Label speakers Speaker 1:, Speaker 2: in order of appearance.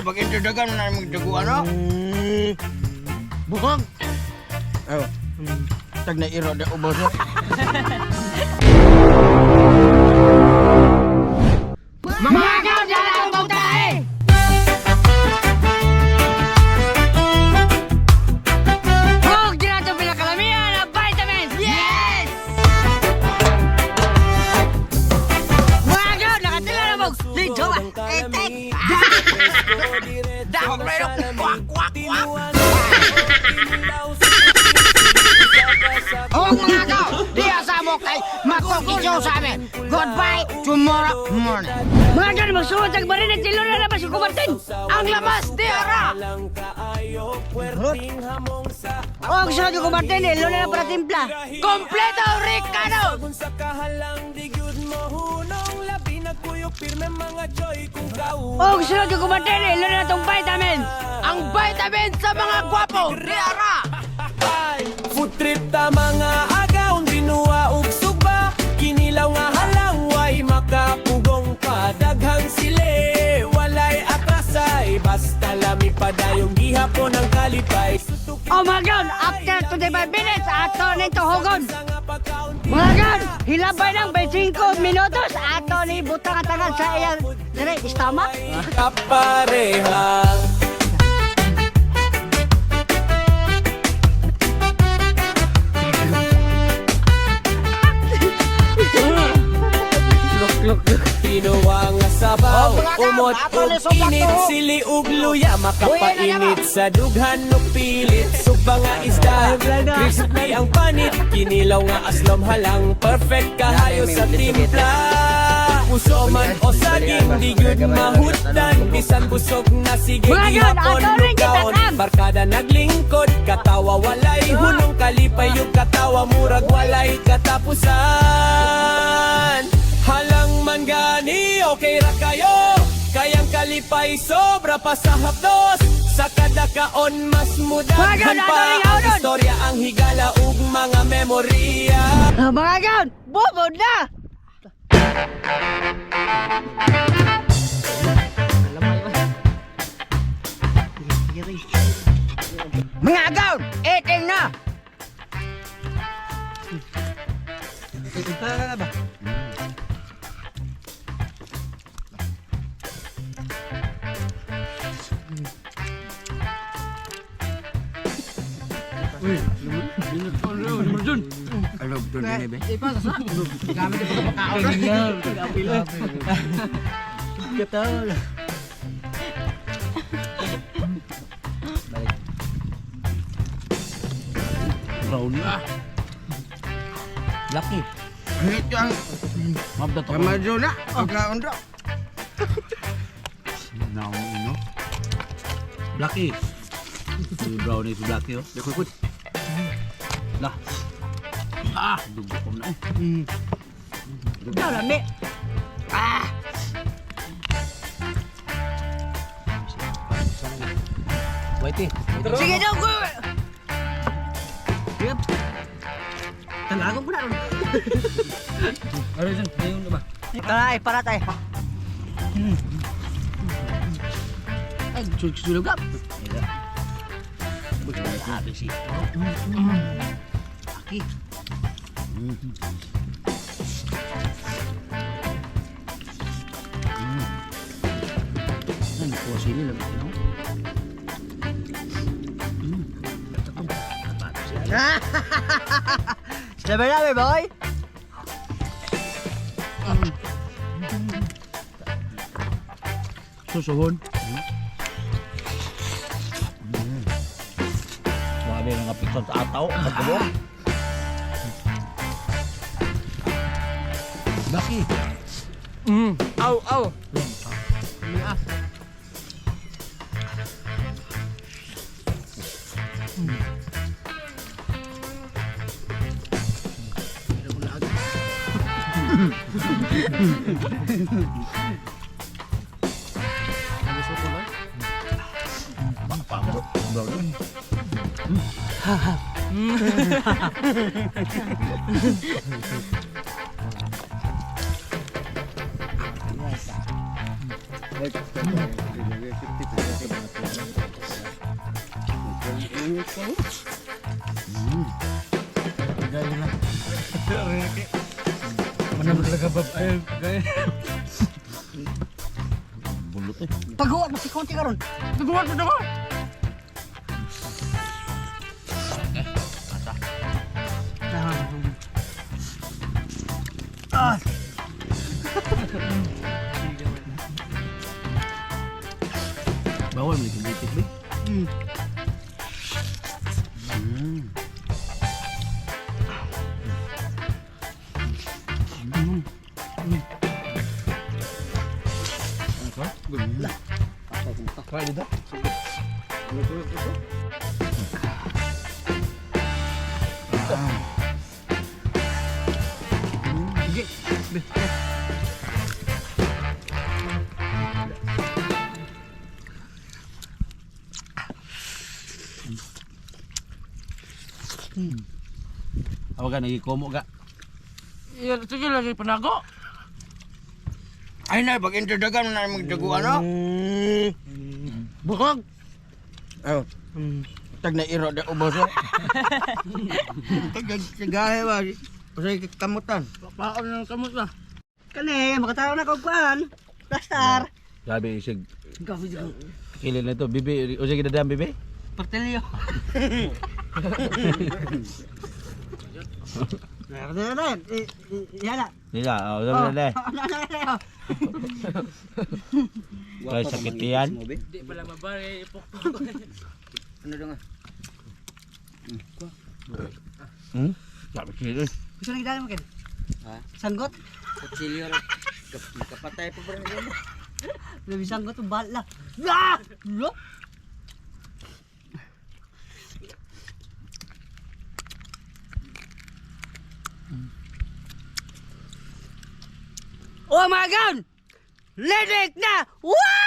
Speaker 1: pag-introdugan mo na magdaguan, no?
Speaker 2: Buhang!
Speaker 1: Oh. Tag na iro na ubos.
Speaker 2: Mga agaw na lang itong tae! Huwag din natin pinakalamihan ang vitamins! Yes! Mga agaw, nakatila na mo! Lito ba? Etek!
Speaker 1: Dahok na iro! Kwak, kwak, kwak!
Speaker 2: Huwag mga agaw! Di asamo kay makokisyo sa amin! Goodbye tomorrow morning! Mga agaw, magsuot ang barinig tilo na labas si Kumartin! Ang labas, Tiara! Huwag suot yung Kumartin, ilo na lang para timpla! Kompleto, Ricardo! Huwag suot yung Kumartin, ilo na lang itong vitamins! Ang vitamins sa mga gwapo, Tiara!
Speaker 3: Food trip ta mga agaw, dinuwa ug sugba, kinilaw nga halang way makapugong pa, daghang sile walay atasay, basta lami padayong gihapon ang kalipay.
Speaker 2: Oh my God! After 25 minutes, ato nito hugon! Mga God! Hilabay ng 25 minutos, ato ni butang at tagal sa iyang istama.
Speaker 3: Kapareha Kinuha nga sabaw, umot ug init, sili ug luya, makapainit sa dughan ug pilit, suba nga isda, crispy ang panit, kinilaw nga aslom halang, perfect kahayo sa timpla. Puso man o saging, di gyud mahutdan, bisan busog na sige gihapon lugaon, barkada naglingkod, katawa walay hunong kalipay yung katawa, murag walay katapusan. Halang man gani, okay ra kayo, kayang kalipay sobra pa sa hapdos, sa kada kaon mas mudaghan pa ang istorya, ang higala ug mga memorya.
Speaker 2: Mga God! Bubod na! Mga agaw! Eating na!
Speaker 1: Ano, doon na ba?
Speaker 4: Laki.
Speaker 1: Ito ang
Speaker 4: Mabda to.
Speaker 1: kamadyo na. Pagkaon daw.
Speaker 4: Naong ino. Blacky. Si brownie si Blacky oh.
Speaker 1: Dakot.
Speaker 4: Lah. Dugo ko na eh.
Speaker 2: Ikaw lami! Ah!
Speaker 4: Whitey.
Speaker 2: Sige daw ko!
Speaker 4: Yep. Tanagon ko na ron. Ano yun? Ayun na ba?
Speaker 2: Taray, para tayo.
Speaker 4: Ay, sulog up. Bukan habis sih. Aki. Ano po sini lang no?
Speaker 2: Sabi boy!
Speaker 4: Susuhon. Grabe ng apikon sa ataw. Magkabo. Baki.
Speaker 3: Aw, aw.
Speaker 1: Gaya na.
Speaker 4: Mana mo talaga bab? Ay, gaya.
Speaker 1: Bulot eh.
Speaker 2: Paghuwat mo si konti karon. Paghuwat mo dako. Ah.
Speaker 1: Bawal mo itik be.
Speaker 4: Kaya dito.
Speaker 1: Awagan lagi komo ga.
Speaker 4: Iya, sige lagi panago.
Speaker 1: Ay na pag introdagan na magdago ano?
Speaker 4: Bukog.
Speaker 1: Oh. Tag na iro da ubos. Tag sigahe ba. Pasay kamutan.
Speaker 4: Paon ng kamot na.
Speaker 2: Kani makatawa na kog kuan. Plastar.
Speaker 1: Sabi isig
Speaker 2: Gabi jud.
Speaker 1: kilid na to bibi o sige dadam bibi.
Speaker 2: Partelyo. Na. Yana.
Speaker 1: Nila, oh, sabi na Kaya sakit yan.
Speaker 4: Di pala mabari ipok.
Speaker 3: Ano dong?
Speaker 1: Sabi kilid.
Speaker 2: Gusto nang dali mo ken?
Speaker 3: Ha?
Speaker 2: Sanggot.
Speaker 3: Kutsilyo kapatay pa ba rin?
Speaker 2: Lebih sanggot tuh bala. Ah! Lo. Oh my god! Lidik na! Wow!